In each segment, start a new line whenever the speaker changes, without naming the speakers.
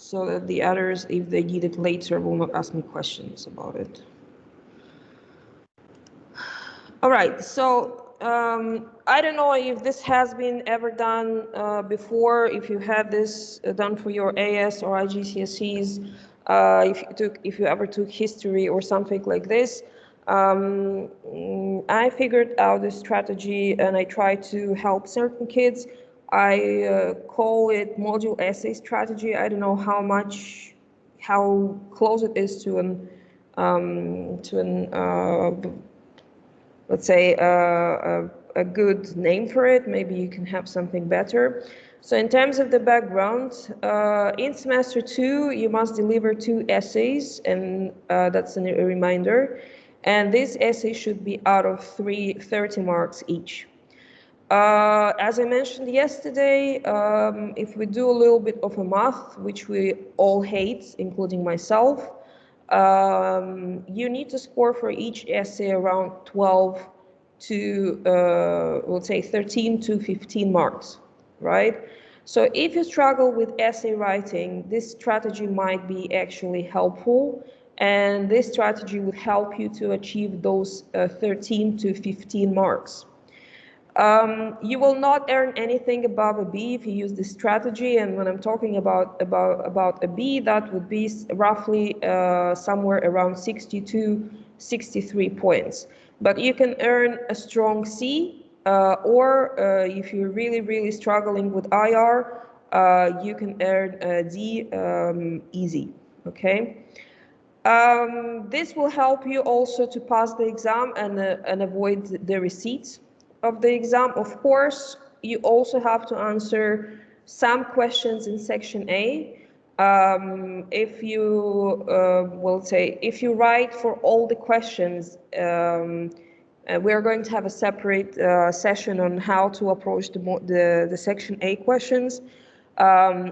So that the others, if they need it later, will not ask me questions about it. All right, so I don't know if this has been ever done before, if you had this done for your AS or IGCSEs, if you ever took history or something like this. I figured out this strategy and I try to help certain kids. I call it module essay strategy. I don't know how close it is to an let's say a good name for it. Maybe you can have something better. So in terms of the background, in semester 2, you must deliver 2 essays, and that's a reminder. And these essays should be out of 30 marks each. As I mentioned yesterday, if we do a little bit of a math, which we all hate, including myself, you need to score for each essay around 12 to, we'll say 13 to 15 marks, right? So if you struggle with essay writing, this strategy might be actually helpful, and this strategy would help you to achieve those 13 to 15 marks. You will not earn anything above a B if you use this strategy, and when I'm talking about a B, that would be roughly somewhere around 62, 63 points. But you can earn a strong C, or if you're really struggling with IR, you can earn a D easy, okay? This will help you also to pass the exam and avoid the receipts of the exam. Of course, you also have to answer some questions in section A. If you if you write for all the questions, we're going to have a separate session on how to approach the section A questions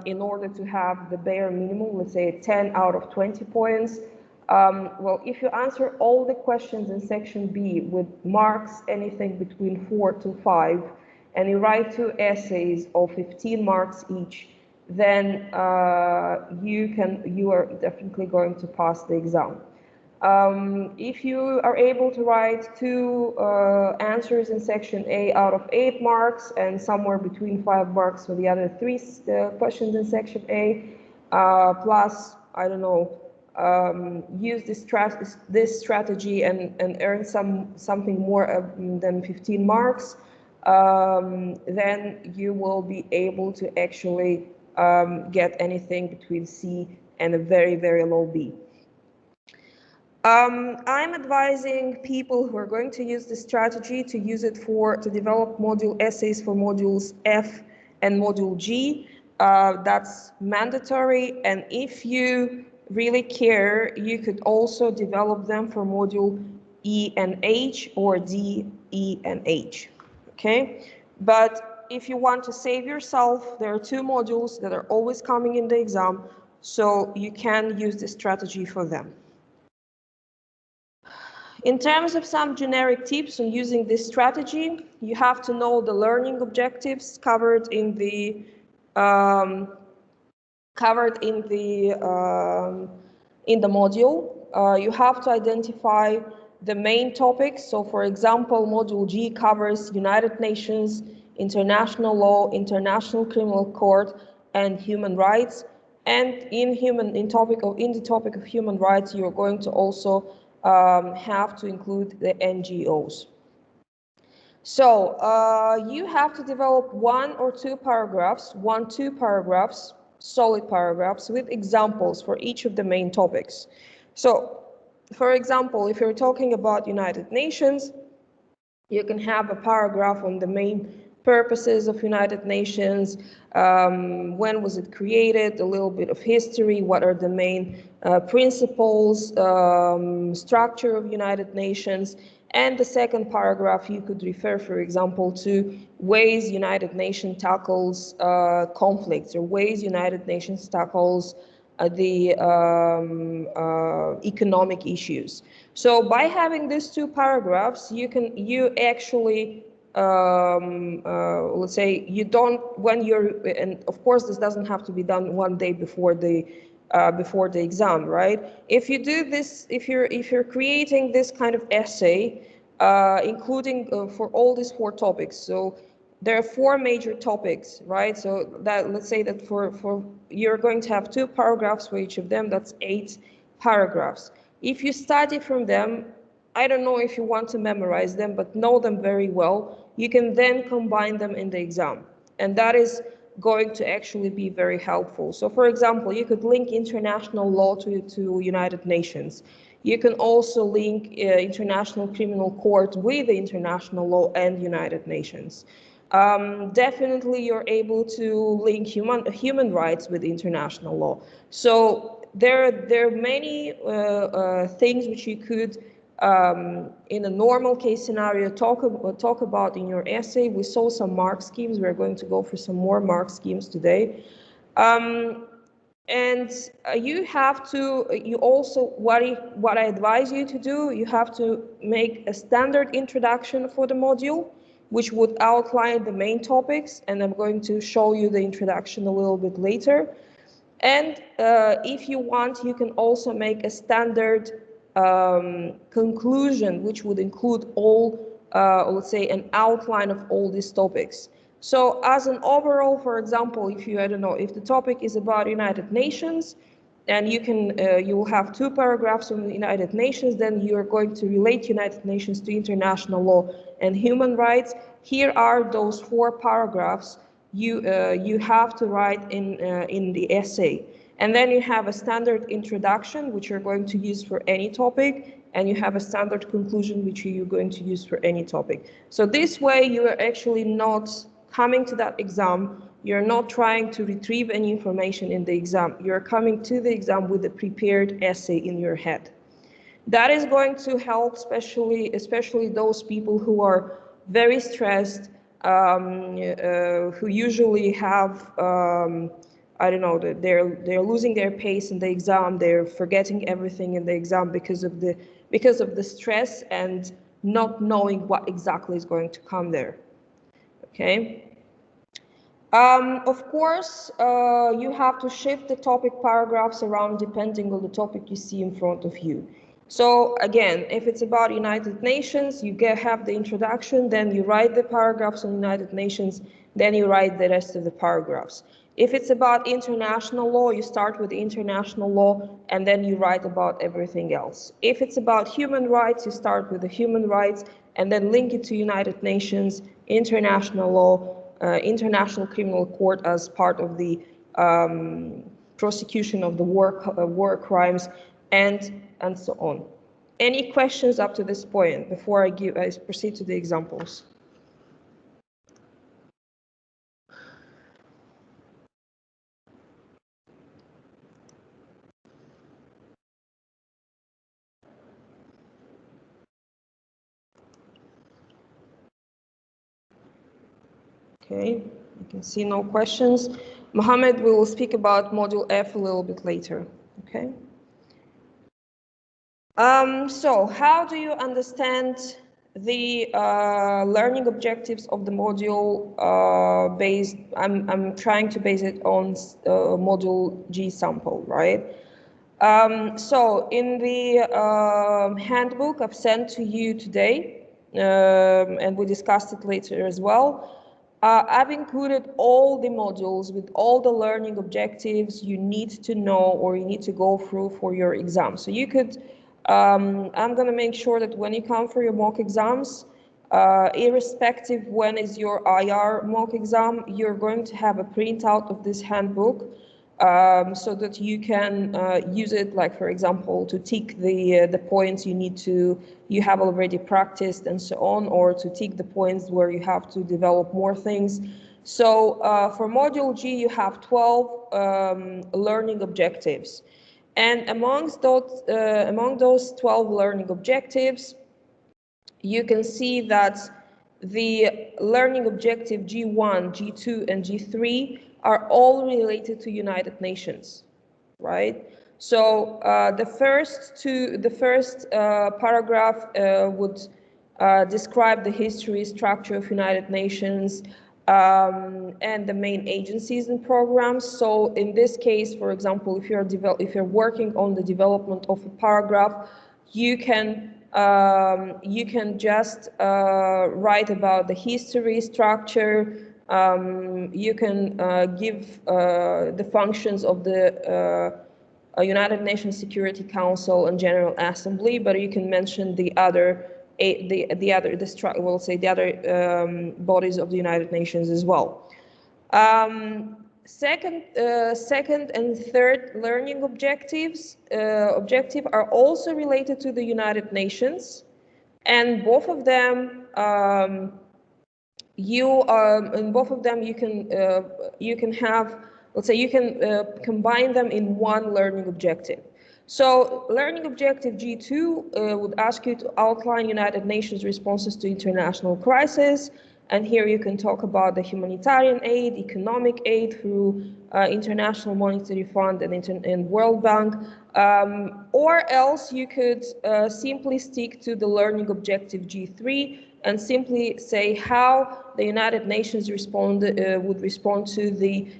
in order to have the bare minimum, let's say 10 out of 20 points. Well, if you answer all the questions in section B with marks anything between 4 to 5, and you write 2 essays of 15 marks each, then you are definitely going to pass the exam. If you are able to write 2 answers in section A out of 8 marks and somewhere between 5 marks for the other 3 questions in section A, plus, I don't know, use this strategy and earn something more than 15 marks, then you will be able to actually get anything between C and a very low B. I'm advising people who are going to use this strategy to use it to develop module essays for modules F and module G. That's mandatory, and if you really care, you could also develop them for module E and H or D, E, and H, okay? But if you want to save yourself, there are 2 modules that are always coming in the exam, so you can use this strategy for them. In terms of some generic tips on using this strategy, you have to know the learning objectives covered in the module. You have to identify the main topics. So, for example, module G covers United Nations, international law, international criminal court, and human rights. And in the topic of human rights, you're going to also have to include the NGOs. So you have to develop 1 or 2 paragraphs, 2 paragraphs, solid paragraphs with examples for each of the main topics. So, for example, if you're talking about United Nations, you can have a paragraph on the main purposes of United Nations, when was it created, a little bit of history, what are the main principles, structure of United Nations, and the second paragraph you could refer, for example, to ways United Nations tackles conflicts or ways United Nations tackles the economic issues. So by having these 2 paragraphs, you actually let's say you don't, when you're, and of course this doesn't have to be done one day before the exam, right? If you do this, if you're creating this kind of essay, including for all these 4 topics, so there are 4 major topics, right? So that, let's say that for you're going to have 2 paragraphs for each of them, that's 8 paragraphs. If you study from them, I don't know if you want to memorize them, but know them very well, you can then combine them in the exam. And that is going to actually be very helpful. So for example, you could link international law to United Nations. You can also link International Criminal Court with the international law and United Nations. Definitely you're able to link human rights with international law. So there are many things which you could in a normal case scenario talk about in your essay. We saw some mark schemes. We're going to go for some more mark schemes today. And you have to, you also, what I advise you to do, you have to make a standard introduction for the module, which would outline the main topics, and I'm going to show you the introduction a little bit later. And if you want, you can also make a standard conclusion, which would include all, let's say, an outline of all these topics. So as an overall, for example, if you, I don't know, if the topic is about United Nations, and you can, you will have 2 paragraphs on the United Nations, then you're going to relate United Nations to international law and human rights. Here are those 4 paragraphs you have to write in the essay. And then you have a standard introduction, which you're going to use for any topic, and you have a standard conclusion, which you're going to use for any topic. So this way, you are actually not coming to that exam, you're not trying to retrieve any information in the exam. You're coming to the exam with a prepared essay in your head. That is going to help, especially those people who are very stressed, who usually have, I don't know, they're losing their pace in the exam, they're forgetting everything in the exam because of the stress and not knowing what exactly is going to come there. Okay. Of course, you have to shift the topic paragraphs around depending on the topic you see in front of you. So again, if it's about United Nations, you have the introduction, then you write the paragraphs on United Nations, then you write the rest of the paragraphs. If it's about international law, you start with the international law, and then you write about everything else. If it's about human rights, you start with the human rights, and then link it to United Nations, international law, International Criminal Court as part of the prosecution of the war crimes, and so on. Any questions up to this point before I proceed to the examples? Okay, I can see no questions. Mohammed, we will speak about Module F a little bit later, okay? So how do you understand the learning objectives of the module based, I'm trying to base it on Module G sample, right? So in the handbook I've sent to you today, and we discussed it later as well, I've included all the modules with all the learning objectives you need to know or you need to go through for your exam. So you could, I'm going to make sure that when you come for your mock exams, irrespective when is your IR mock exam, you're going to have a printout of this handbook, so that you can use it, like for example, to tick the points you have already practiced and so on, or to tick the points where you have to develop more things. So for Module G, you have 12 learning objectives. And among those 12 learning objectives, you can see that the learning objective G1, G2, and G3 are all related to United Nations, right? So the first paragraph would describe the history, structure of United Nations, and the main agencies and programs. So in this case, for example, if you're working on the development of a paragraph, you can just write about the history, structure. You can give the functions of the United Nations Security Council and General Assembly, but you can mention the other bodies of the United Nations as well. Second and third learning objective are also related to the United Nations, and both of them you can have, let's say, you can combine them in one learning objective. So learning objective G2 would ask you to outline United Nations responses to international crisis. And here you can talk about the humanitarian aid, economic aid through International Monetary Fund and World Bank. Or else you could simply stick to the learning objective G3 and simply say how the United Nations would respond to the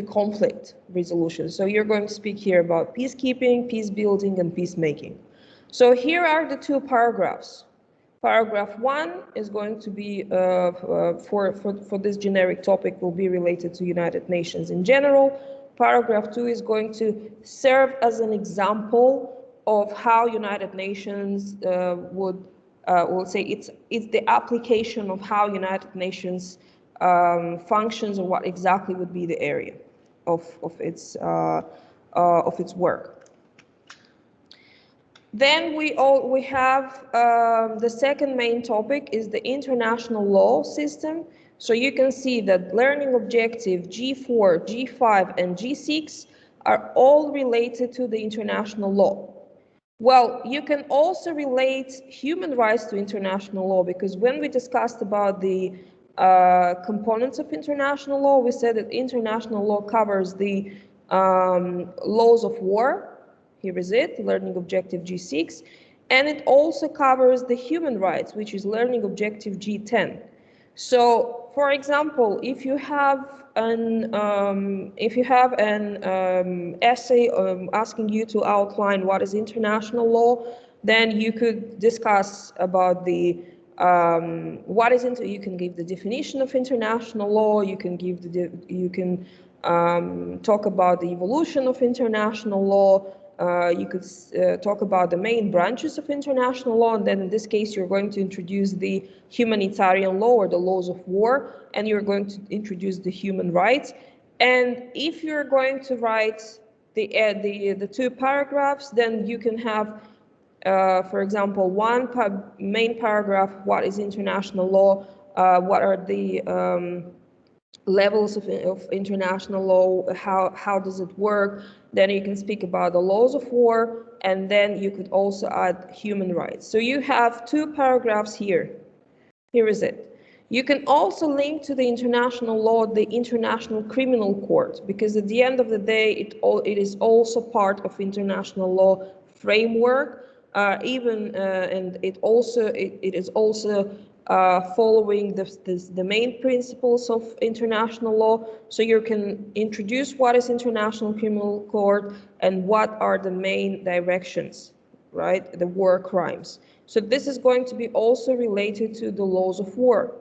conflict resolution. So you're going to speak here about peacekeeping, peace building, and peacemaking. So here are the two paragraphs. Paragraph 1 is going to be for this generic topic will be related to United Nations in general. Paragraph 2 is going to serve as an example of how United Nations would we'll say it's the application of how United Nations functions and what exactly would be the area of its work. Then we have the second main topic is the international law system. So you can see that learning objective G4, G5, and G6 are all related to the international law. Well, you can also relate human rights to international law, because when we discussed about the components of international law, we said that international law covers the laws of war. Here is it, learning objective G6, and it also covers the human rights, which is learning objective G10. So, for example, if you have an essay asking you to outline what is international law, then you could discuss about the you can give the definition of international law. You can give talk about the evolution of international law. You could talk about the main branches of international law, and then in this case you're going to introduce the humanitarian law or the laws of war, and you're going to introduce the human rights. And if you're going to write the two paragraphs, then you can have for example, one main paragraph, what is international law, what are the levels of international law, how does it work. Then you can speak about the laws of war, and then you could also add human rights. So you have two paragraphs here. Here is it. You can also link to the international law the International Criminal Court, because at the end of the day it is also part of international law framework, and it is also following the main principles of international law. So you can introduce what is International Criminal Court and what are the main directions, right? The war crimes. So this is going to be also related to the laws of war.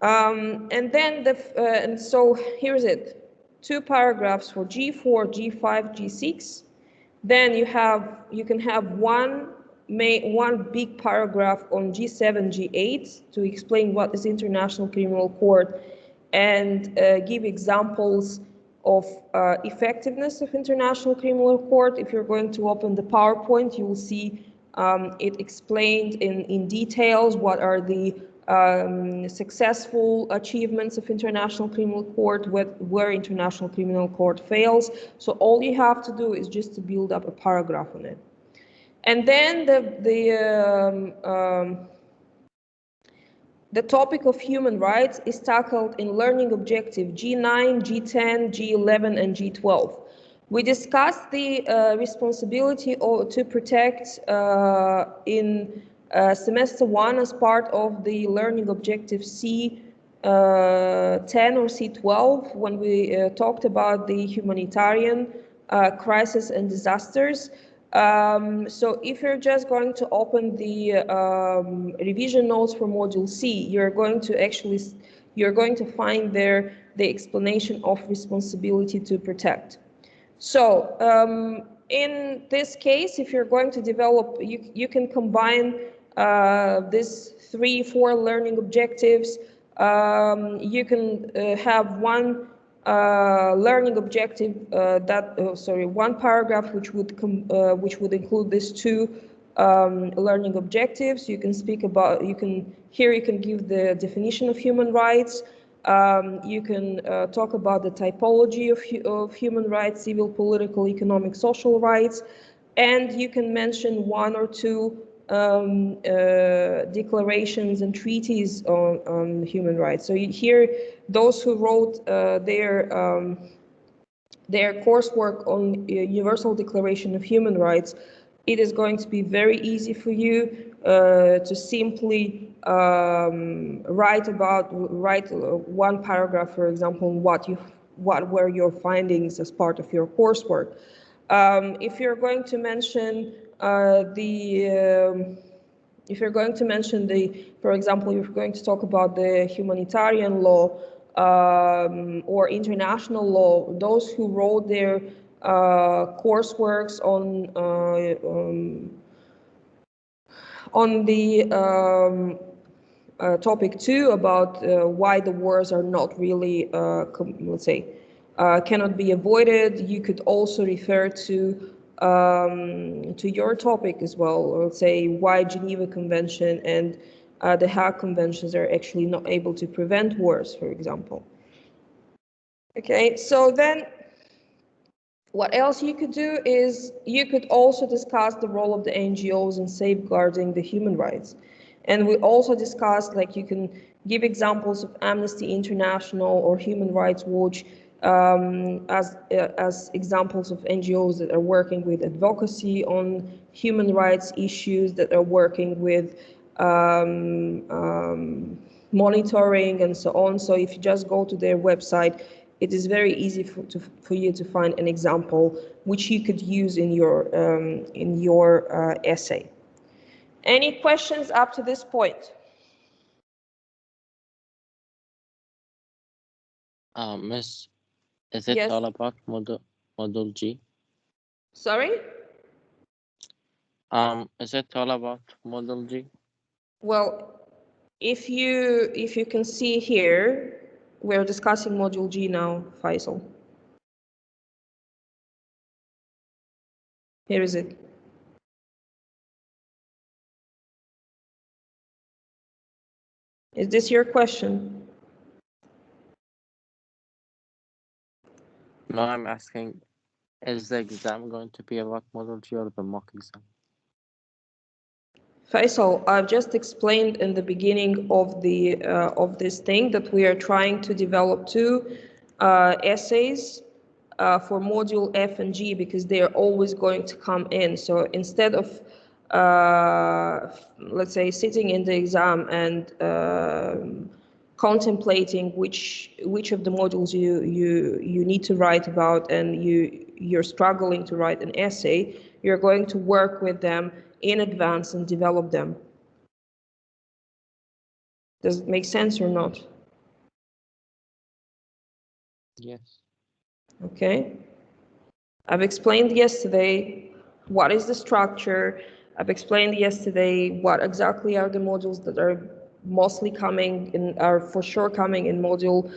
And then and so here's it. Two paragraphs for G4, G5, G6. Then you can have one big paragraph on G7, G8 to explain what is International Criminal Court and give examples of effectiveness of International Criminal Court. If you're going to open the PowerPoint, you will see it explained in details what are the successful achievements of International Criminal Court, where International Criminal Court fails. So all you have to do is just to build up a paragraph on it. And then the topic of human rights is tackled in learning objective G9, G10, G11, and G12. We discussed the responsibility to protect in semester 1 as part of the learning objective C10 or C12 when we talked about the humanitarian crisis and disasters. So if you're just going to open the revision notes for module C, you're going to find there the explanation of responsibility to protect. So in this case, if you're going to develop, you can combine these 3-4 learning objectives. You can have one learning objective one paragraph which would include these 2 learning objectives. You can speak about, you can give the definition of human rights. You can talk about the typology of human rights, civil, political, economic, social rights, and you can mention 1 or 2 declarations and treaties on human rights. So here, those who wrote their coursework on Universal Declaration of Human Rights, it is going to be very easy for you to simply write 1 paragraph, for example, what were your findings as part of your coursework. If you're going to mention for example, if you're going to talk about the humanitarian law or international law, those who wrote their courseworks on the topic 2 about why the wars are not really, let's say, cannot be avoided, you could also refer to your topic as well, or let's say why Geneva Convention and the Hague Conventions are actually not able to prevent wars, for example. Okay, so then what else you could do is you could also discuss the role of the NGOs in safeguarding the human rights. And we also discussed, like, you can give examples of Amnesty International or Human Rights Watch as examples of NGOs that are working with advocacy on human rights issues, that are working with monitoring and so on. So if you just go to their website, it is very easy for you to find an example which you could use in your essay. Any questions up to this point?
Miss, is it
Yes.
all about module G?
Sorry?
Is it all about module G?
Well, if you can see here, we're discussing module G now, Faisal. Here is it. Is this your question?
No, I'm asking, is the exam going to be about module G or the mock exam?
Faisal, I've just explained in the beginning of the of this thing that we are trying to develop 2 essays for module F and G, because they are always going to come in. So instead of let's say sitting in the exam and contemplating which of the modules you need to write about, and you're struggling to write an essay, you're going to work with them in advance and develop them. Does it make sense or not?
Yes.
Okay. I've explained yesterday what is the structure. I've explained yesterday what exactly are the modules that are mostly coming in, are for sure coming in module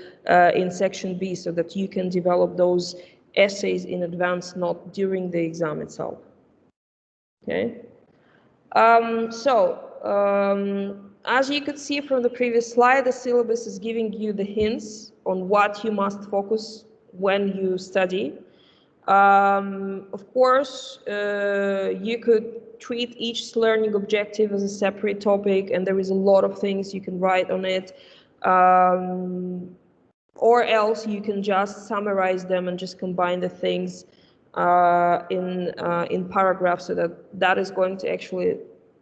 in section B, so that you can develop those essays in advance, not during the exam itself. Okay. As you could see from the previous slide, the syllabus is giving you the hints on what you must focus when you study. Of course, you could treat each learning objective as a separate topic, and there is a lot of things you can write on it. Or else you can just summarize them and just combine the things in paragraphs, so that is going to actually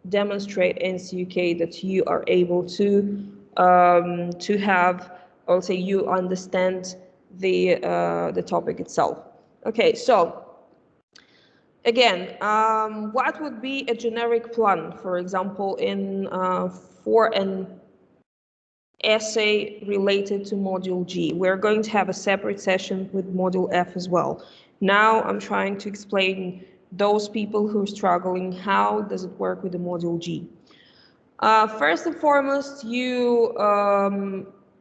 demonstrate NCUK that you are able to have, or say you understand the topic itself. Okay, so again, what would be a generic plan, for example, for an essay related to Module G? We're going to have a separate session with Module F as well. Now I'm trying to explain those people who are struggling, how does it work with the Module G? First and foremost,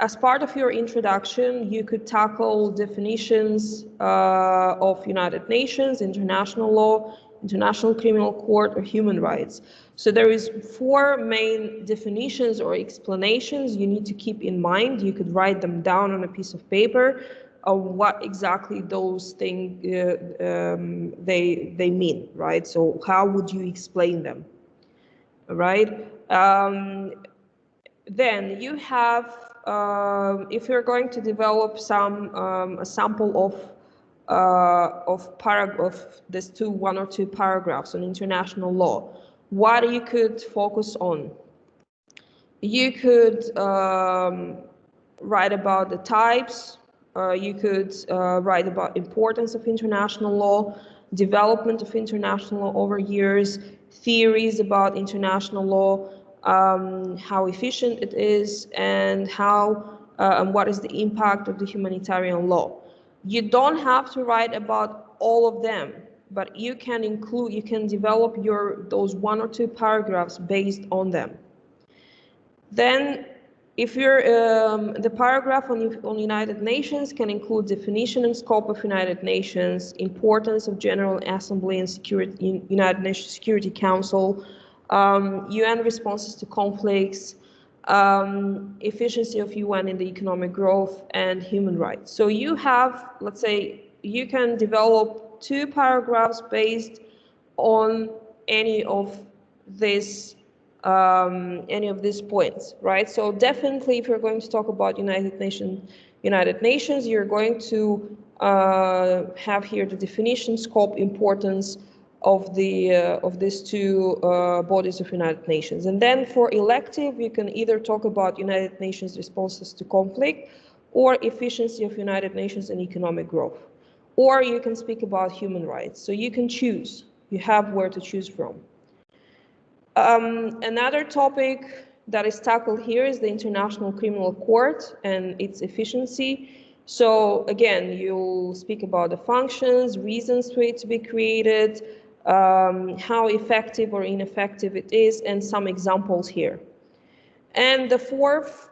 as part of your introduction, you could tackle definitions of United Nations, international law, International Criminal Court, or human rights. So there is 4 main definitions or explanations you need to keep in mind. You could write them down on a piece of paper of what exactly those things they mean, right? So how would you explain them? Right? Then you have, if you're going to develop a sample of this 1 or 2 paragraphs on international law, what you could focus on. You could write about the types. You could write about importance of international law, development of international law over years, theories about international law, how efficient it is, and and what is the impact of the humanitarian law. You don't have to write about all of them, but you can develop those 1 or 2 paragraphs based on them. Then, if the paragraph on United Nations can include definition and scope of United Nations, importance of General Assembly and United Nations Security Council, UN responses to conflicts, efficiency of UN in the economic growth, and human rights. So you have, let's say, you can develop 2 paragraphs based on any of these points, right? So definitely, if you're going to talk about United Nations, you're going to have here the definition, scope, importance of these 2 bodies of United Nations. And then for elective, you can either talk about United Nations responses to conflict, or efficiency of United Nations and economic growth, or you can speak about human rights. So you can choose. You have where to choose from. Another topic that is tackled here is the International Criminal Court and its efficiency. So again, you'll speak about the functions, reasons for it to be created, how effective or ineffective it is, and some examples here. And the 4th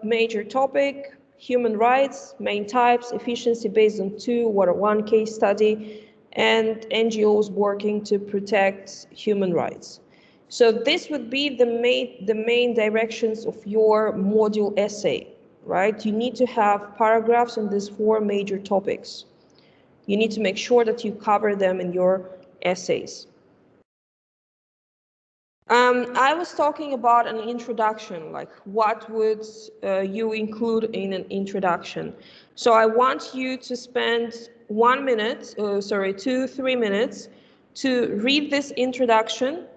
major topic, human rights, main types, efficiency based on 2 or 1 case study, and NGOs working to protect human rights. So this would be the main directions of your module essay, right? You need to have paragraphs on these 4 major topics. You need to make sure that you cover them in your essays. I was talking about an introduction, like what would you include in an introduction? So I want you to spend 1 minute, 2-3 minutes to read this introduction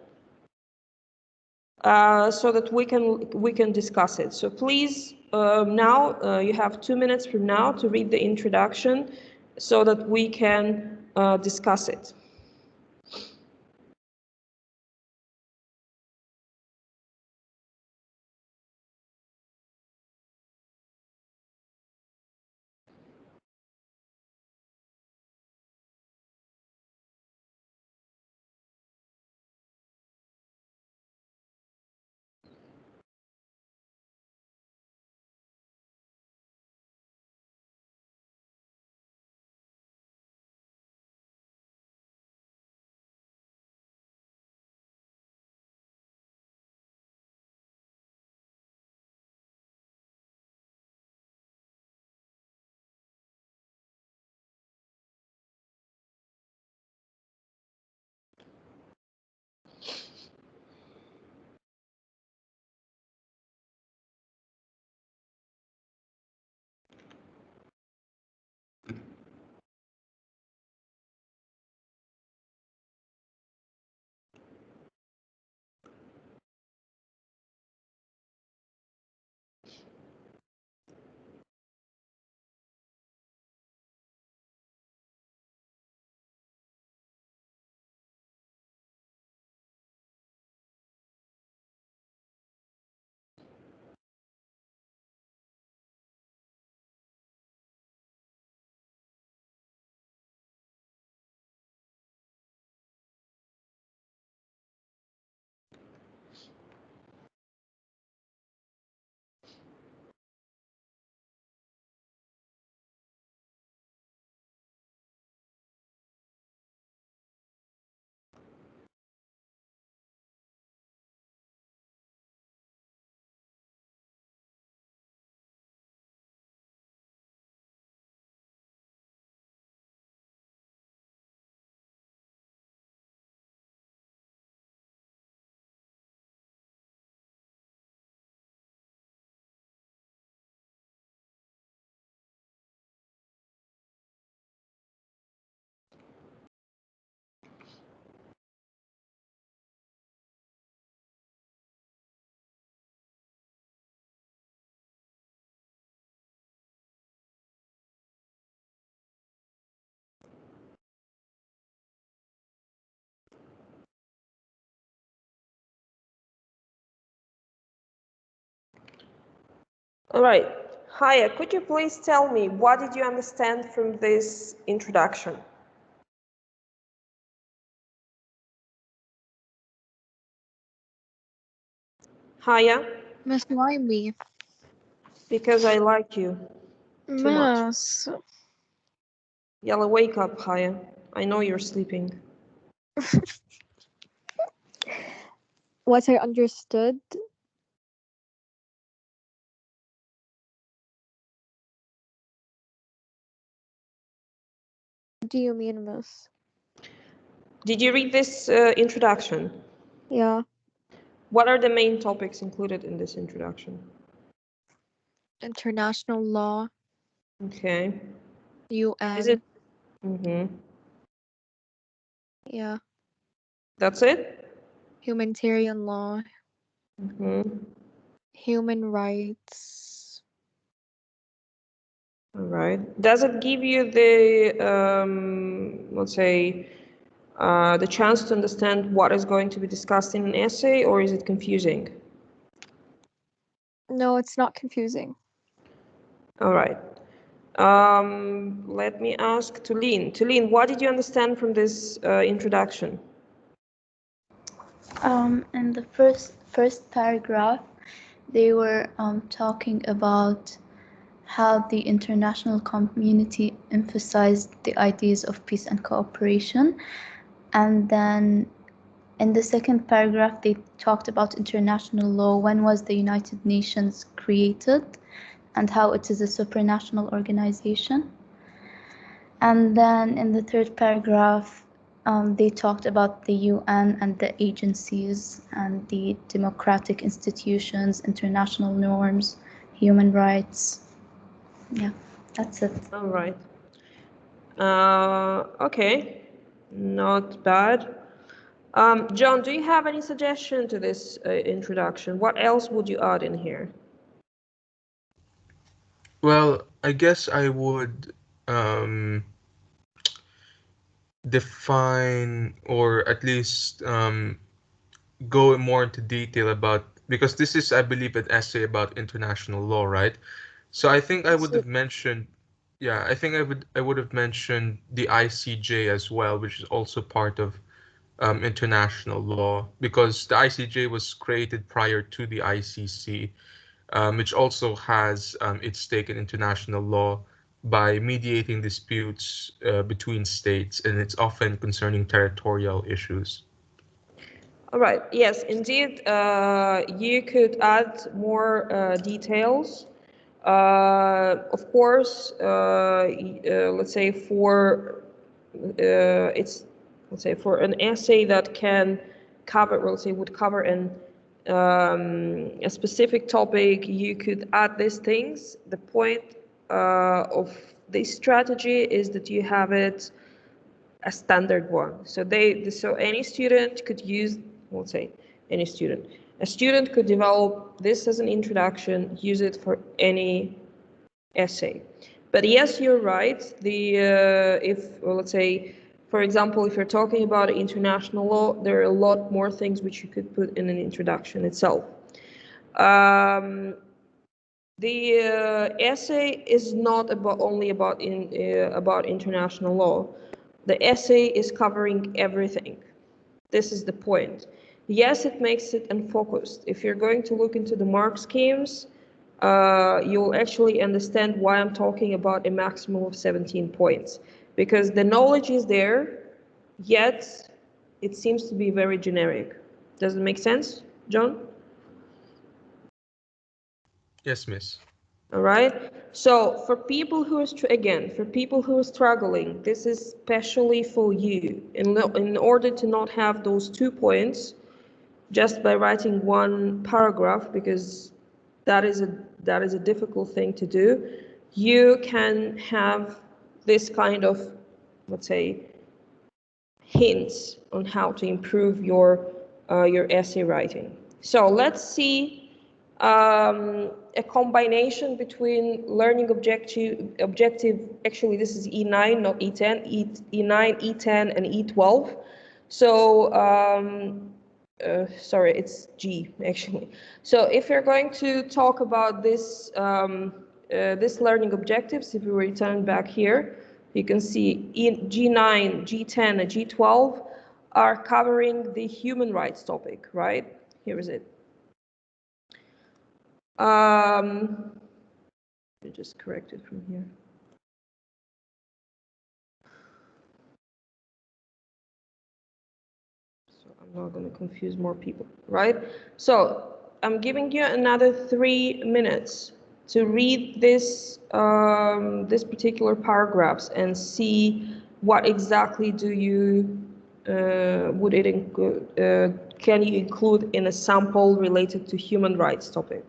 so that we can discuss it. So please, now you have 2 minutes from now to read the introduction so that we can discuss it. All right. Haya, could you please tell me what did you understand from this introduction? Haya?
Miss, why me?
Because I like you too much.
Miss.
Yalla, wake up, Haya. I know you're sleeping.
What I understood. What do you mean, Miss?
Did you read this introduction?
Yeah.
What are the main topics included in this introduction?
International law,
Okay.
UN.
Is it? Mm-hmm.
Yeah.
That's it?
Humanitarian law,
Mm-hmm.
human rights.
All right. Does it give you the, let's say, the chance to understand what is going to be discussed in an essay, or is it confusing?
No, it's not confusing.
All right. Let me ask Tulin. Tulin, what did you understand from this introduction?
In the first paragraph, they were talking about how the international community emphasized the ideas of peace and cooperation. And then in the second paragraph, they talked about international law. When was the United Nations created and how it is a supranational organization? And then in the third paragraph, they talked about the UN and the agencies and the democratic institutions, international norms, human rights. Yeah, that's it.
All right. Okay, not bad. John, do you have any suggestion to this introduction? What else would you add in here?
Well, I guess I would define or at least go more into detail about, because this is, I believe, an essay about international law, right? So I think I would have mentioned, yeah, I think I would have mentioned the ICJ as well, which is also part of international law, because the ICJ was created prior to the ICC, which also has its stake in international law by mediating disputes between states, and it's often concerning territorial issues.
All right. Yes, indeed. You could add more details. Of course, let's say for it's let's say for an essay that can cover, let's say would cover a specific topic, you could add these things. The point of this strategy is that you have it a standard one. So so any student could use, let's say, any student. A student could develop this as an introduction, use it for any essay. But yes, you're right. Well, let's say, for example, if you're talking about international law, there are a lot more things which you could put in an introduction itself. The essay is not only about international law. The essay is covering everything. This is the point. Yes, it makes it unfocused. If you're going to look into the mark schemes, you'll actually understand why I'm talking about a maximum of 17 points. Because the knowledge is there, yet it seems to be very generic. Does it make sense, John?
Yes, miss.
All right. So for people who are, for people who are struggling, this is specially for you. In order to not have those 2 points, just by writing one paragraph, because that is a difficult thing to do, you can have this kind of, let's say, hints on how to improve your essay writing. So let's see a combination between learning objective, actually this is E9, not E10, E9, E10, and E12. So sorry, it's G actually. So if you're going to talk about this, this learning objectives, if we return back here, you can see in G9, G10, and G12 are covering the human rights topic, right? Here is it. Let me just correct it from here. So I'm not going to confuse more people, right? So I'm giving you another 3 minutes to read this this particular paragraphs and see what exactly do you would it include? Can you include in a sample related to human rights topic?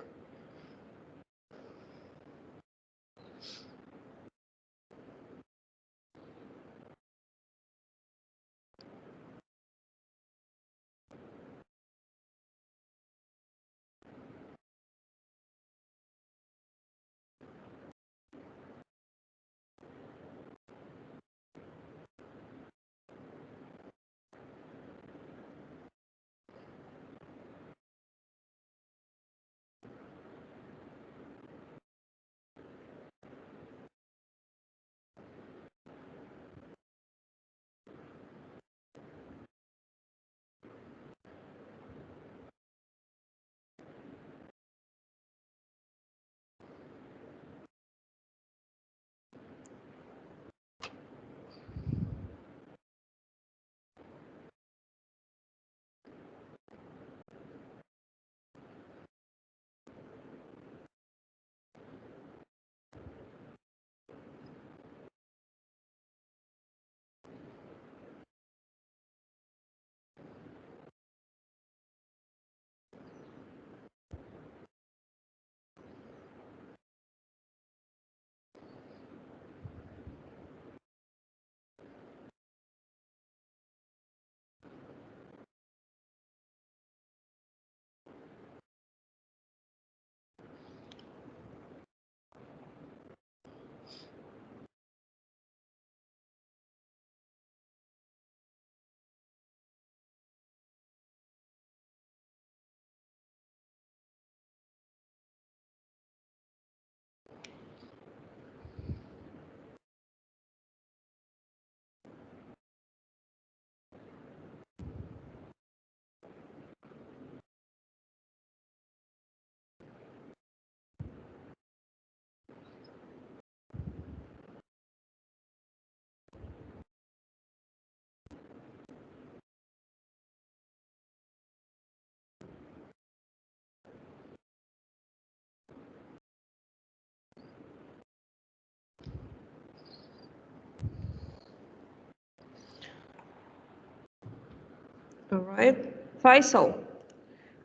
All right, Faisal,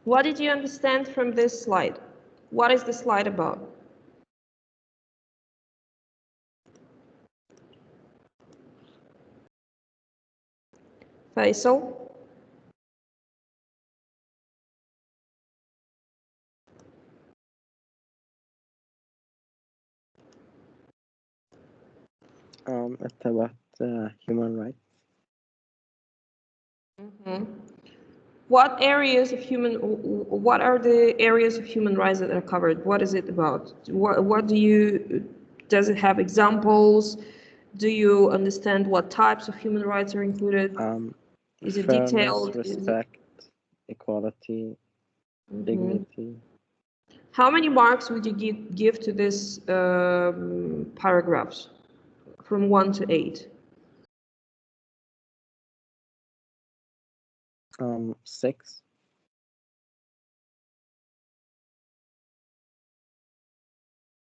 what did you understand from this slide? What is the slide about? Faisal?
It's about human rights.
Mm-hmm. What areas of what are the areas of human rights that are covered? What is it about? What do you, does it have examples? Do you understand what types of human rights are included? Is it
Fairness,
detailed?
respect, equality, dignity.
How many marks would you give to this paragraphs from 1 to 8?
6.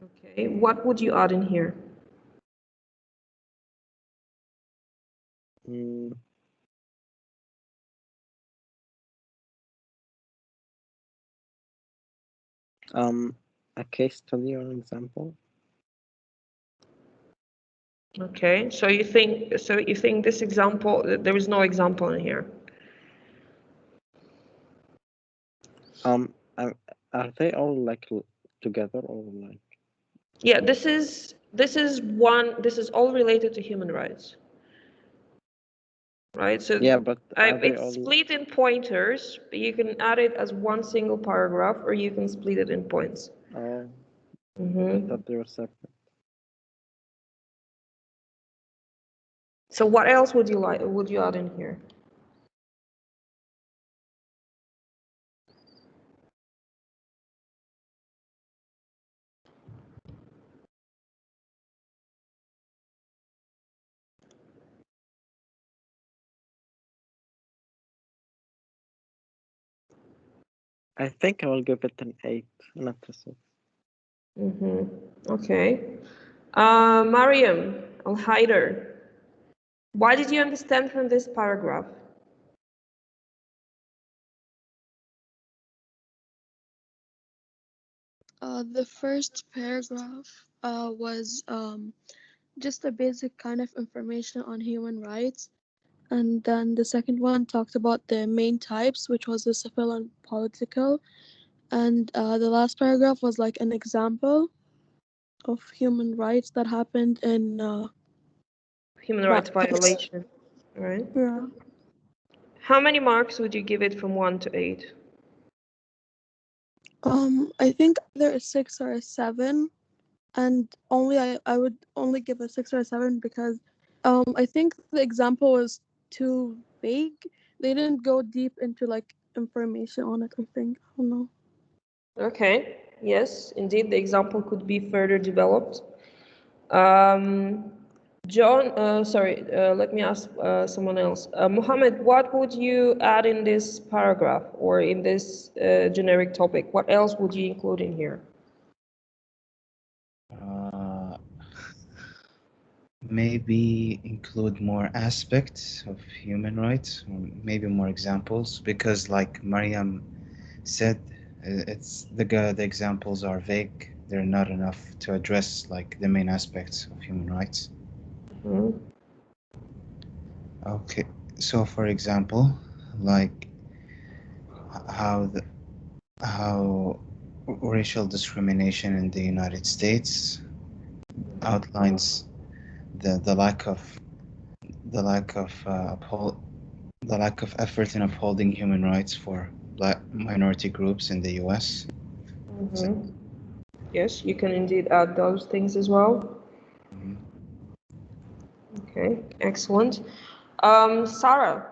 Okay, what would you add in here?
A case study or an example.
Okay, so you think this example, there is no example in here?
Are they all like together or like?
Yeah, this is all related to human rights. right? So
Yeah, but are they
it's
all?
split in pointers, but you can add it as one single paragraph, or you can split it in points.
Oh, I
Mhm.
thought they were separate.
So what else would you add in here?
I think I will give it an 8, not a 6.
Okay. Mariam Al-Haider, what did you understand from this paragraph?
The first paragraph was just a basic kind of information on human rights. And then the second one talked about the main types, which was the civil and political. And the last paragraph was like an example of human rights that happened in
Human
that
rights
place.
violation, right?
Yeah.
How many marks would you give it from 1 to 8?
I think either a 6 or a 7, and I would only give a 6 or a 7 because I think the example was too vague. They didn't go deep into like information on it. I think I don't know.
Okay, yes, indeed, the example could be further developed. Let me ask someone else. Mohammed, what would you add in this paragraph or in this generic topic? What else would you include in here?
Maybe include more aspects of human rights, or maybe more examples, because like Mariam said, it's the examples are vague. They're not enough to address like the main aspects of human rights.
Mhm.
Okay, so for example, like how racial discrimination in the United States outlines the lack of the lack of effort in upholding human rights for black minority groups in the US.
Mhm. Yes, you can indeed add those things as well.
Mhm.
Okay, excellent. Sarah,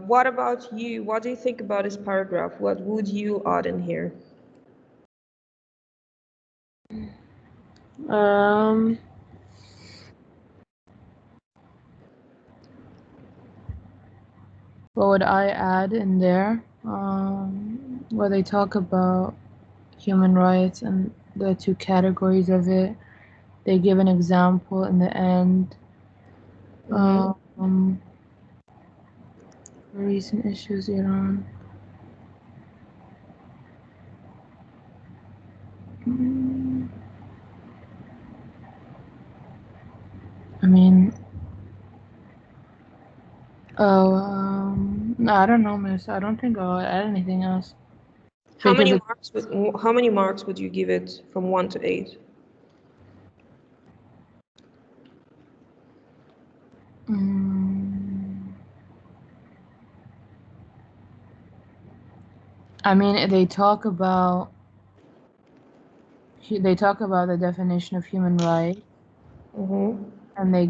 what about you? What do you think about this paragraph? What would you add in here?
What would I add in there? Where they talk about human rights and the two categories of it. They give an example in the end. Recent issues, Iran. I mean, no, I don't know, miss. I don't think I'll add anything else.
How many
Because
marks would you give it from 1 to 8?
I mean, they talk about the definition of human rights, and they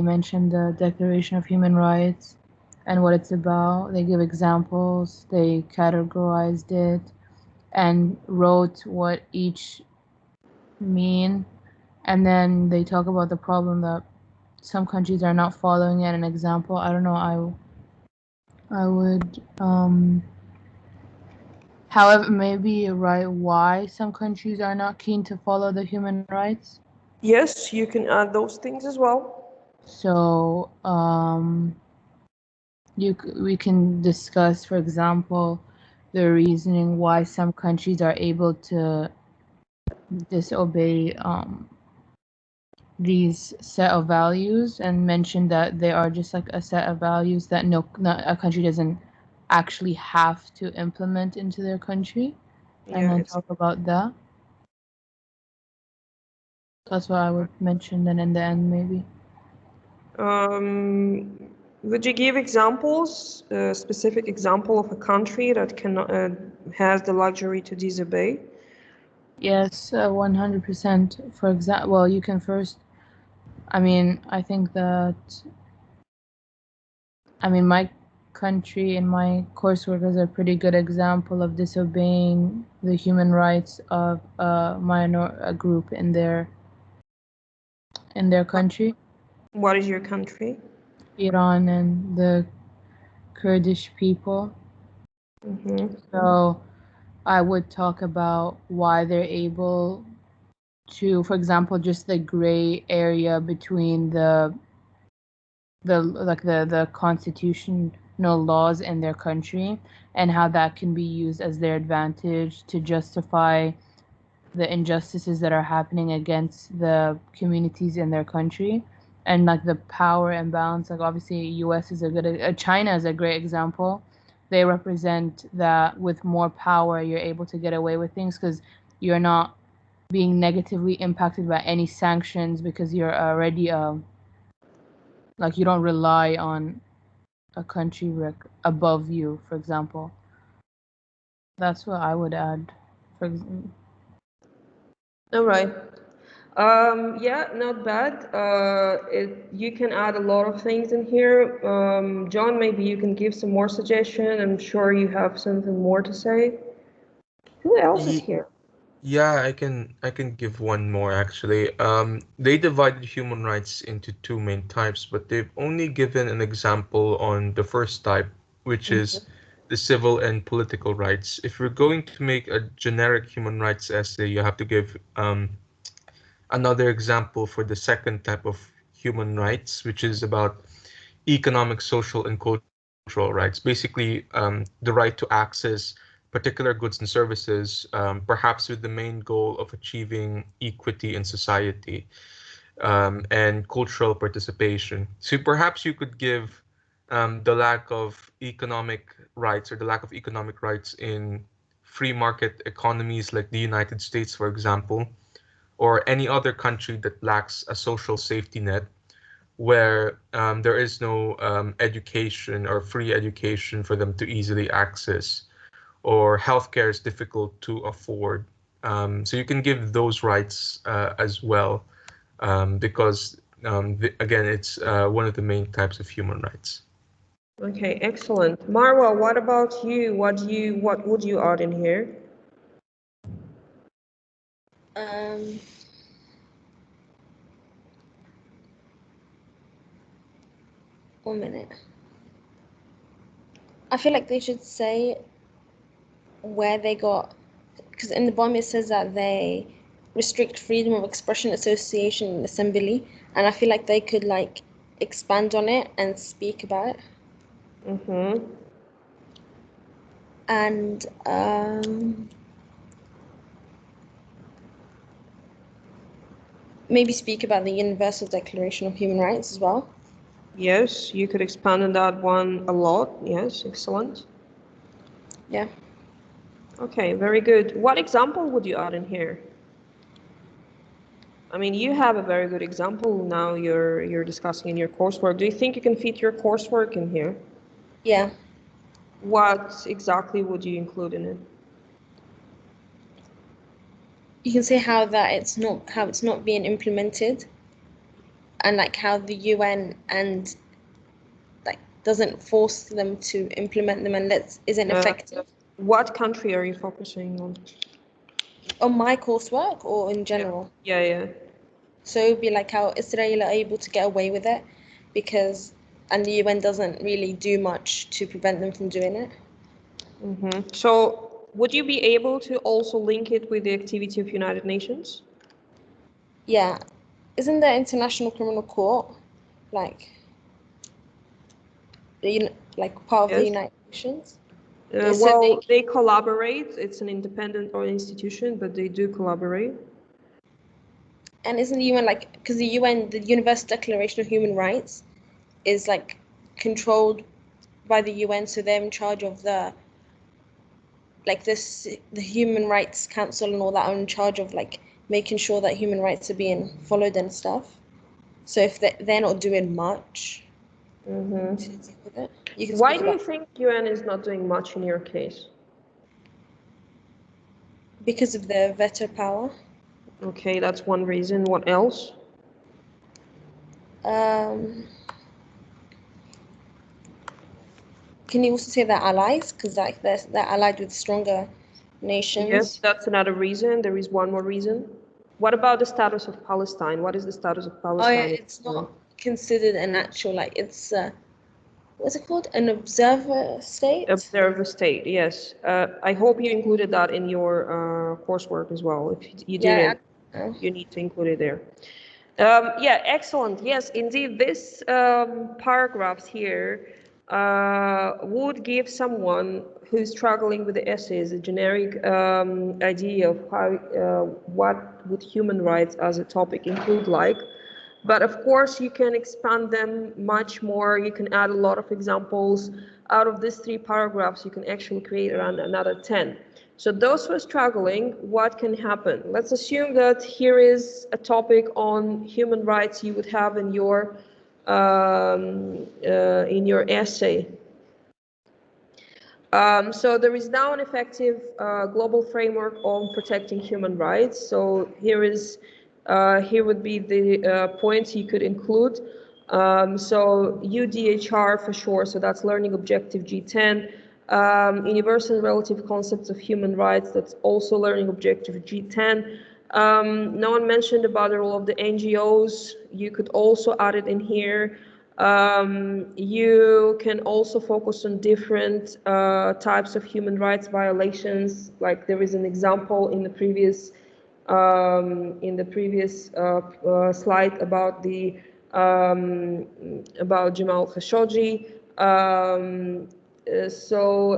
mention the Declaration of Human Rights and what it's about. They give examples. They categorized it and wrote what each mean, and then they talk about the problem that some countries are not following it. An example, I don't know. I would however, maybe write why some countries are not keen to follow the human rights.
Yes, you can add those things as well.
So we can discuss, for example, the reasoning why some countries are able to disobey these set of values, and mention that they are just like a set of values that not a country doesn't actually have to implement into their country, and then talk about that. That's what I would mention then in the end, maybe.
Would you give examples, a specific example of a country that has the luxury to disobey?
Yes, 100%. For example, well, you can first. I mean, I think that. I mean, my country and my coursework is a pretty good example of disobeying the human rights of a group in their country,
What is your country?
Iran and the Kurdish people.
Mm-hmm.
So I would talk about why they're able to, for example, just the gray area between the constitutional laws in their country and how that can be used as their advantage to justify the injustices that are happening against the communities in their country, and like the power imbalance. Like obviously US is a good China is a great example. They represent that with more power you're able to get away with things because you're not being negatively impacted by any sanctions because you're already like you don't rely on a country above you, for example. That's what I would add. For example.
All right. Yeah, not bad. You can add a lot of things in here. John, maybe you can give some more suggestion. I'm sure you have something more to say. Who else is
Ye-
here?
Yeah, I can give one more actually. They divided human rights into two main types, but they've only given an example on the first type, which is the civil and political rights. If you're going to make a generic human rights essay, you have to give another example for the second type of human rights, which is about economic, social, and cultural rights. Basically, the right to access particular goods and services, perhaps with the main goal of achieving equity in society, and cultural participation. So perhaps you could give the lack of economic rights or the lack of economic rights in free market economies like the United States, for example, or any other country that lacks a social safety net where there is no education or free education for them to easily access, or healthcare is difficult to afford. So you can give those rights as well, because again, it's one of the main types of human rights.
Okay, excellent. Marwa, what about you? What would you add in here?
1 minute. I feel like they should say where they got, because in the bomb it says that they restrict freedom of expression, association, and assembly, and I feel like they could like expand on it and speak about it.
Mm-hmm.
And maybe speak about the Universal Declaration of Human Rights as well.
Yes, you could expand on that one a lot. Yes, excellent.
Yeah.
Okay, very good. What example would you add in here? I mean, you have a very good example now you're discussing in your coursework. Do you think you can fit your coursework in here?
Yeah.
What exactly would you include in it?
You can say how it's not being implemented, and like how the UN and like doesn't force them to implement them and isn't effective.
What country are you focusing on?
On my coursework or in general?
Yeah.
So it would be like how Israel are able to get away with it and the UN doesn't really do much to prevent them from doing it.
Mm-hmm. So would you be able to also link it with the activity of United Nations?
Yeah. Isn't the International Criminal Court like part of the United Nations?
Well, they collaborate. It's an independent institution, but they do collaborate.
And isn't the UN because the UN, the Universal Declaration of Human Rights, is like controlled by the UN, so they're in charge of the Human Rights Council and all that are in charge of like making sure that human rights are being followed and stuff. So if they're not doing much
Mhm.
to deal with it, you can
Why
speak
do you
about
think UN is not doing much in your case?
because of the veto power.
Okay, that's one reason. What else?
Can you also say they're allies? Because like they're allied with stronger nations.
Yes, that's another reason. There is one more reason. What about the status of Palestine? What is the status of
Oh
Palestine?
yeah, it's not considered an actual like it's what's it called? An observer state?
Observer state, yes. I hope you included that in your coursework as well. If you
Yeah,
didn't, you need to include it there. Yeah, excellent. Yes, indeed, this paragraphs here would give someone who's struggling with the essays a generic idea of how what would human rights as a topic include like. But of course, you can expand them much more. You can add a lot of examples. Out of these 3 paragraphs, you can actually create around another 10. So those who are struggling, what can happen? Let's assume that here is a topic on human rights you would have in your essay. So there is now an effective global framework on protecting human rights. So here would be the points you could include. So UDHR for sure, so that's Learning Objective G10. Universal and Relative Concepts of Human Rights, that's also Learning Objective G10. No one mentioned about the role of the NGOs. You could also add it in here. You can also focus on different types of human rights violations. Like there is an example in the previous slide about about Jamal Khashoggi.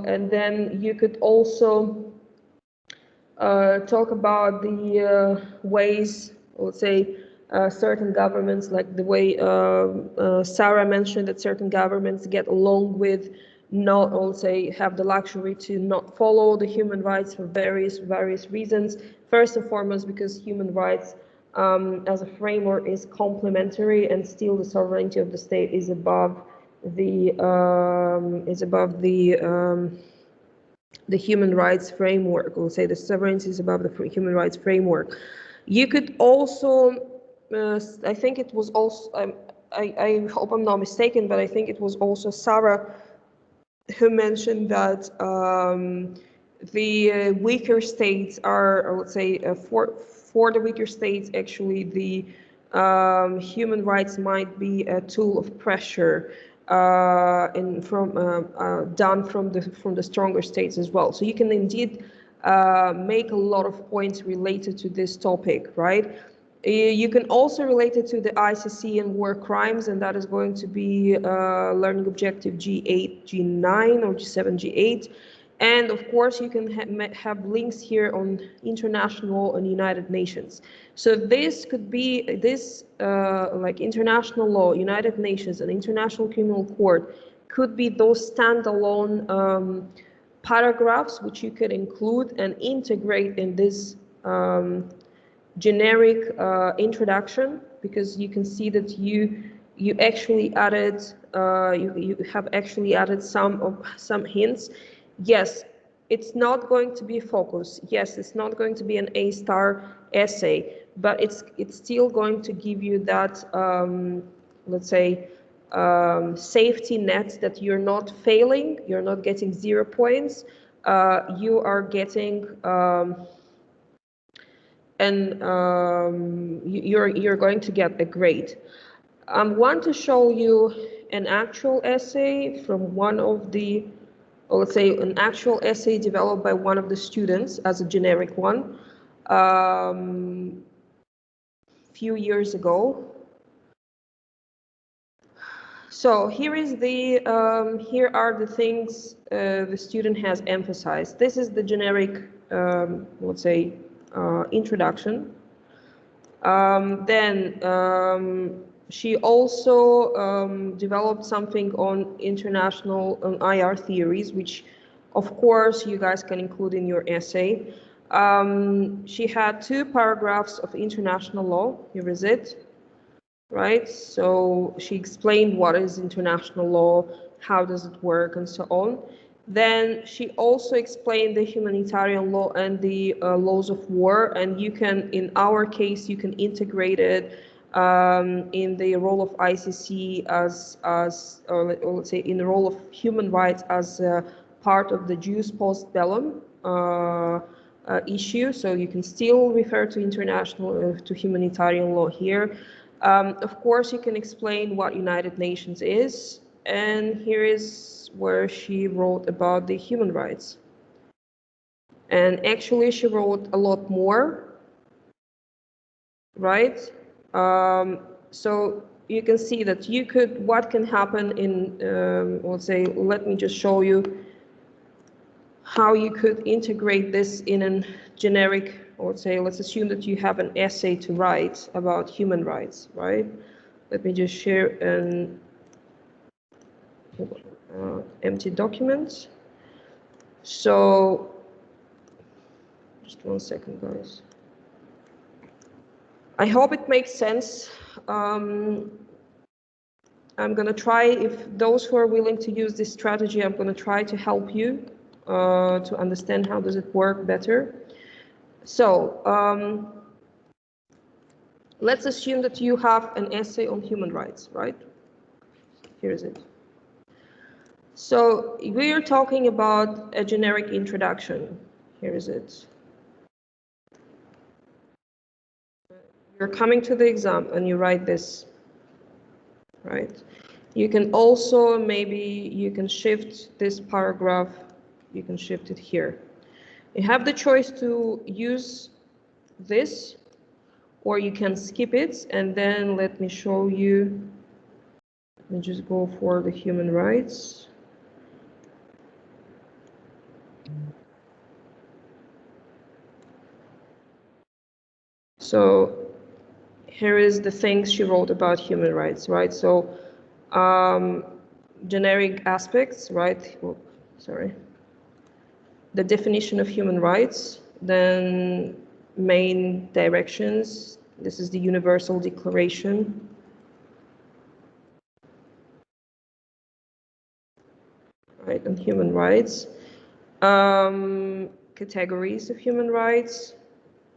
And then you could also talk about the ways, let's say, certain governments, like the way Sarah mentioned, that certain governments get along with not, let's say, have the luxury to not follow the human rights for various reasons. First and foremost, because human rights as a framework is complementary, and still the sovereignty of the state is above the human rights framework. We'll say the sovereignty is above the human rights framework. You could also, I think it was also, I hope I'm not mistaken, but I think it was also Sarah who mentioned that the weaker states are, or let's say, for the weaker states, actually, the human rights might be a tool of pressure done from the stronger states as well. So you can indeed make a lot of points related to this topic, right? You can also relate it to the ICC and war crimes, and that is going to be Learning Objective G8, G9, or G7, G8. And of course, you can have links here on international and United Nations. So this could be like international law, United Nations, and International Criminal Court could be those standalone paragraphs which you could include and integrate in this generic introduction, because you can see that you actually added you have actually added some hints. Yes, it's not going to be a focus. Yes, it's not going to be an A-star essay, but it's still going to give you that let's say safety net that you're not failing, you're not getting 0 points, you are getting you're going to get a grade. I want to show you an actual essay from one of the, or let's say an actual essay developed by one of the students as a generic one few years ago. So here is the here are the things the student has emphasized. This is the generic let's say introduction. Then she also developed something on international IR theories, which of course you guys can include in your essay. She had 2 paragraphs of international law. Here is it. right? So she explained what is international law, how does it work, and so on. Then she also explained the humanitarian law and the laws of war, and you can, in our case, you can integrate it in the role of ICC or let's say in the role of human rights as part of the Jus Post Bellum issue. So you can still refer to international, to humanitarian law here. Of course, you can explain what United Nations is, and here is where she wrote about the human rights. And actually, she wrote a lot more, right? So you can see that you could, what can happen in, let's say, let me just show you how you could integrate this in a generic, or let's say, let's assume that you have an essay to write about human rights, right? Let me just share an empty document. So, just 1 second, guys. I hope it makes sense. I'm going to try, if those who are willing to use this strategy, I'm going to try to help you to understand how does it work better. So, let's assume that you have an essay on human rights, right? Here is it. So we are talking about a generic introduction. Here is it. You're coming to the exam and you write this, right? You can also, maybe you can shift this paragraph, you can shift it here. You have the choice to use this, or you can skip it, and then let me show you. Let me just go for the human rights. So here is the things she wrote about human rights, right? So generic aspects, right? Oh, sorry. The definition of human rights, then main directions. This is the Universal Declaration. Right, and human rights. Categories of human rights.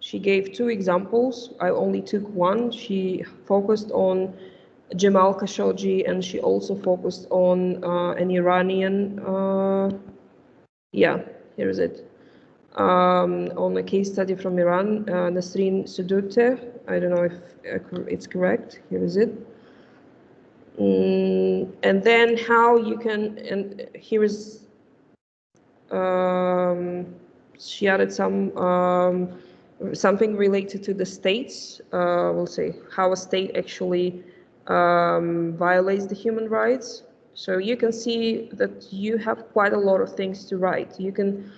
She gave 2 examples. I only took one. She focused on Jamal Khashoggi, and she also focused on an Iranian, yeah, here is it, on a case study from Iran, Nasrin Sotoudeh. I don't know if it's correct. Here is it. And then how you can, and here is, she added some, something related to the states, we'll say how a state actually violates the human rights. So you can see that you have quite a lot of things to write. You can,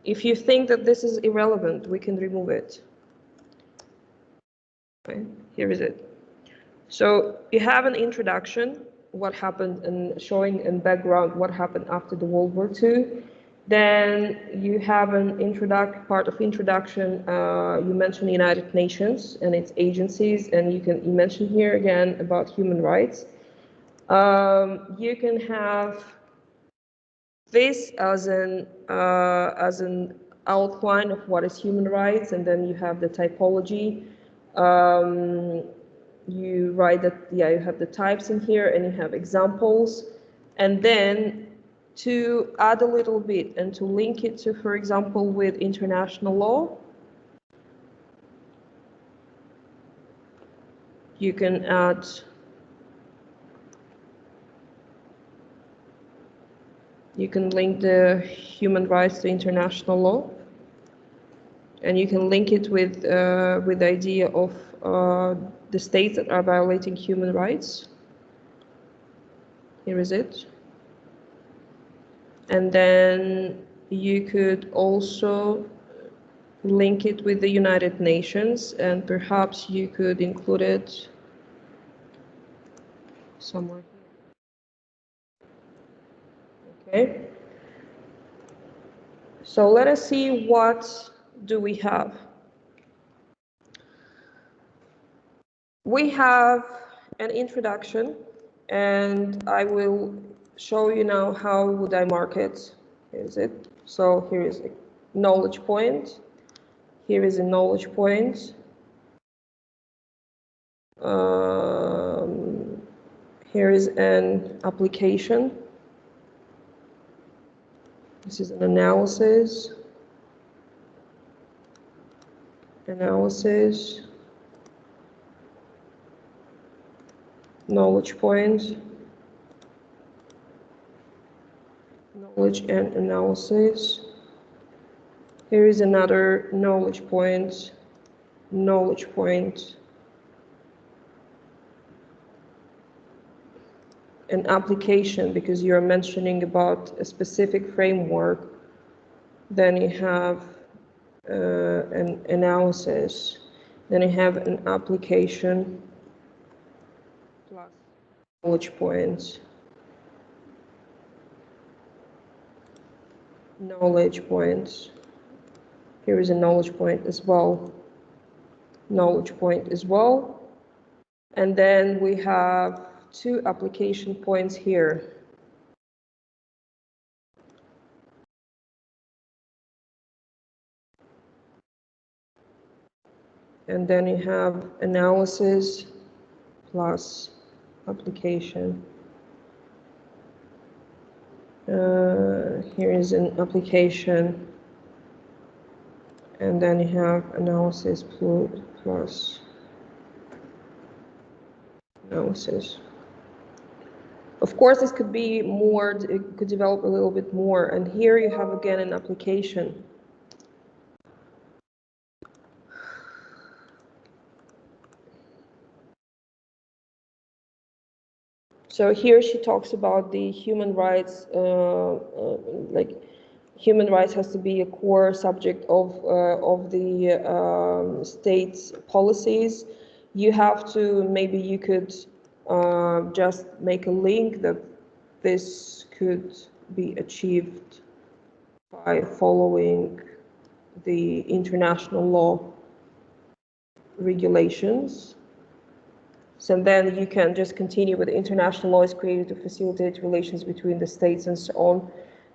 if you think that this is irrelevant, we can remove it. Okay, here is it. So you have an introduction, what happened, and showing in background what happened after the World War II. Then you have an part of introduction. You mention the United Nations and its agencies, and you mention here again about human rights. You can have this as an outline of what is human rights, and then you have the typology. You write that, yeah, you have the types in here, and you have examples, and then to add a little bit and to link it to, for example, with international law, you can add link the human rights to international law, and you can link it with the idea of the states that are violating human rights. Here is it. And then you could also link it with the United Nations, and perhaps you could include it somewhere here. Okay. So let us see, what do we have? We have an introduction, and I will show you now how would I mark it. Is it? So here is a knowledge point. Here is a knowledge point. Here is an application. This is an analysis. Analysis. Knowledge point. Knowledge and analysis. Here is another knowledge point. Knowledge point. An application, because you're mentioning about a specific framework. Then you have an analysis. Then you have an application plus knowledge points. Knowledge points. Here is a knowledge point as well. Knowledge point as well. And then we have 2 application points here. And then you have analysis plus application. Here is an application. And then you have analysis plus analysis. Of course, this could be more, it could develop a little bit more. And here you have again an application. So here she talks about the human rights, like human rights has to be a core subject of the state's policies. You have to, maybe you could just make a link that this could be achieved by following the international law regulations. So then you can just continue with the international law is created to facilitate relations between the states and so on.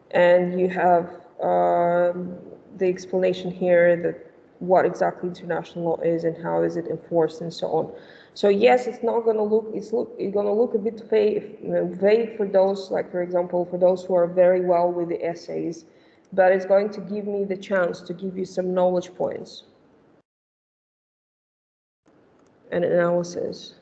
And you have the explanation here that what exactly international law is and how is it enforced and so on. So yes, it's not going to look, it's going to look a bit vague for those, like for example, for those who are very well with the essays, but it's going to give me the chance to give you some knowledge points and analysis.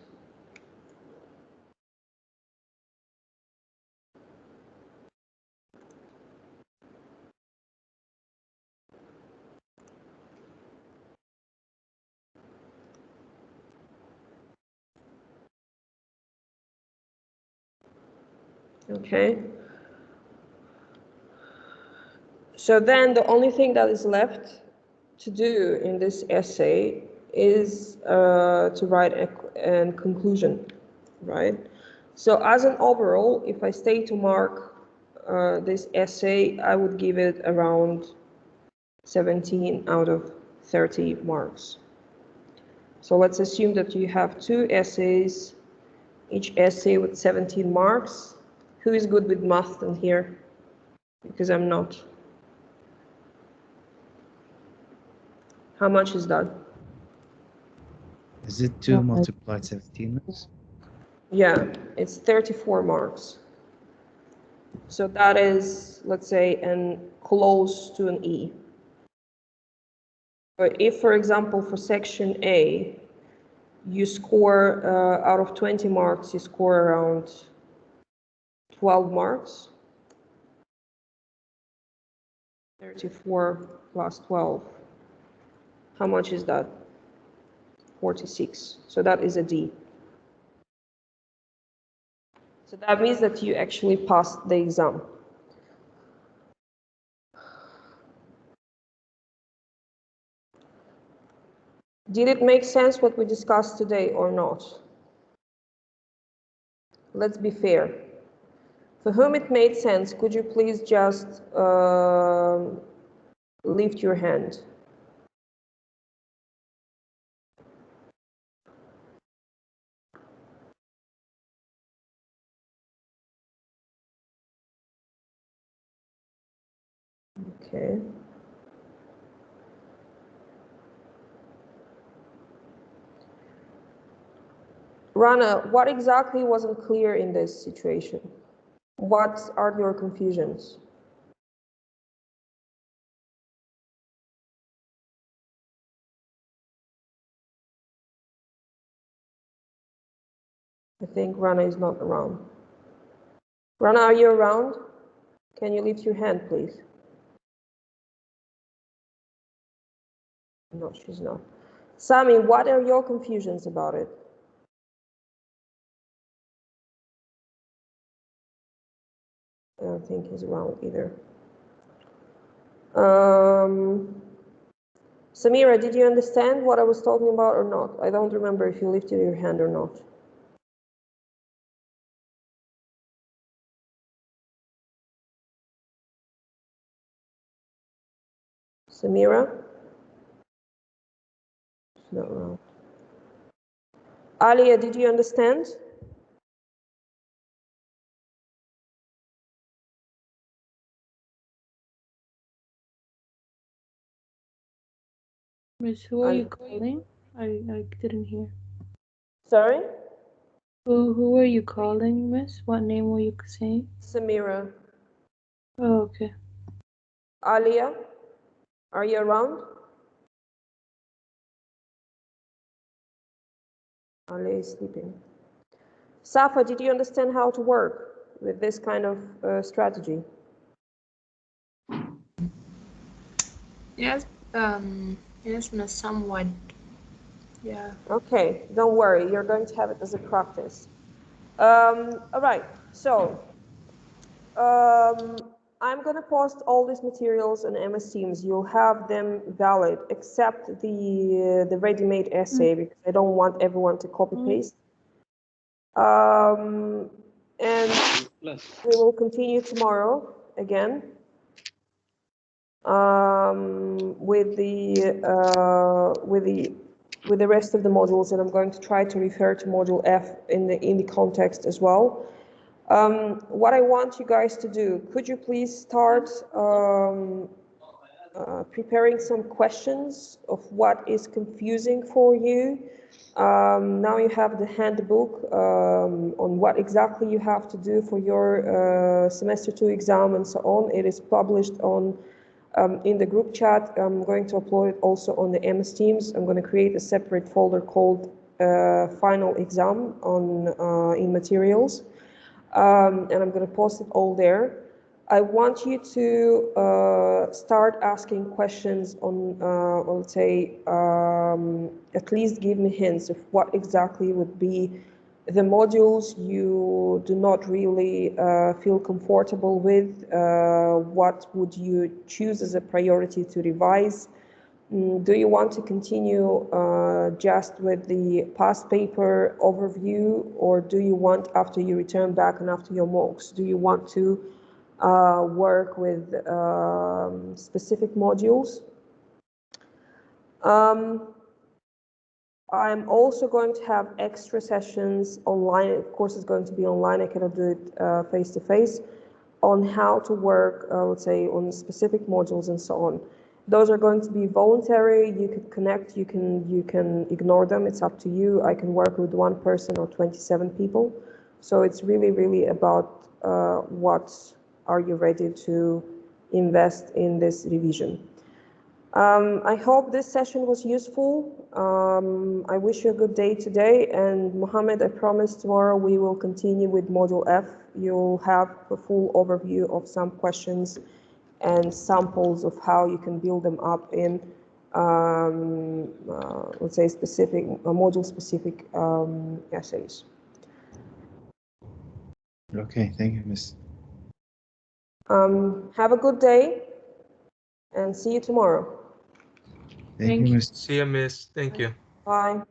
Okay. So then the only thing that is left to do in this essay is to write a conclusion, right? So as an overall, if I stay to mark this essay, I would give it around 17 out of 30 marks. So let's assume that you have 2 essays, each essay with 17 marks. Who is good with math in here? Because I'm not. How much is that?
Is it 2 multiplied 17 minutes?
Yeah, it's 34 marks. So that is, let's say, close to an E. But if, for example, for section A, you score out of 20 marks, you score around 12 marks. 34 plus 12. How much is that? 46. So that is a D. So that means that you actually passed the exam. Did it make sense what we discussed today or not? Let's be fair. For whom it made sense, could you please just lift your hand? Okay. Rana, what exactly wasn't clear in this situation? What are your confusions? I think Rana is not around. Rana, are you around? Can you lift your hand, please? No, she's not. Sami, what are your confusions about it? I don't think he's around either. Samira, did you understand what I was talking about or not? I don't remember if you lifted your hand or not. Samira? She's not around. Alia, did you understand?
Miss, who are you calling? I didn't hear.
Sorry?
Who are you calling, Miss? What name were you saying?
Samira.
Oh, okay.
Alia, are you around? Alia is sleeping. Safa, did you understand how to work with this kind of strategy?
Yes, yes, Miss, somewhat. Yeah.
Okay, don't worry, you're going to have it as a practice. All right, so I'm going to post all these materials on MS Teams. You'll have them valid, except the ready-made essay, because I don't want everyone to copy-paste. And we will continue tomorrow again with the rest of the modules, and I'm going to try to refer to module F in the context as well. What I want you guys to do, could you please start preparing some questions of what is confusing for you? Now you have the handbook on what exactly you have to do for your semester 2 exam and so on. It is published on in the group chat. I'm going to upload it also on the MS Teams. I'm going to create a separate folder called final exam on in materials. And I'm going to post it all there. I want you to start asking questions on, let's say, at least give me hints of what exactly would be the modules you do not really feel comfortable with. What would you choose as a priority to revise? Do you want to continue just with the past paper overview, or do you want, after you return back and after your mocks, do you want to work with specific modules? I'm also going to have extra sessions online. Of course, it's going to be online. I cannot do it face-to-face, on how to work, let's say, on specific modules and so on. Those are going to be voluntary. You can connect, you can ignore them. It's up to you. I can work with one person or 27 people. So it's really about what are you ready to invest in this revision. I hope this session was useful. I wish you a good day today, and Mohammed, I promise tomorrow we will continue with Module F. You'll have a full overview of some questions and samples of how you can build them up in, let's say, specific, module-specific essays.
Okay, thank you, Miss.
Have a good day, and see you tomorrow.
Thank you, Miss.
See you, Miss. Thank you.
Bye.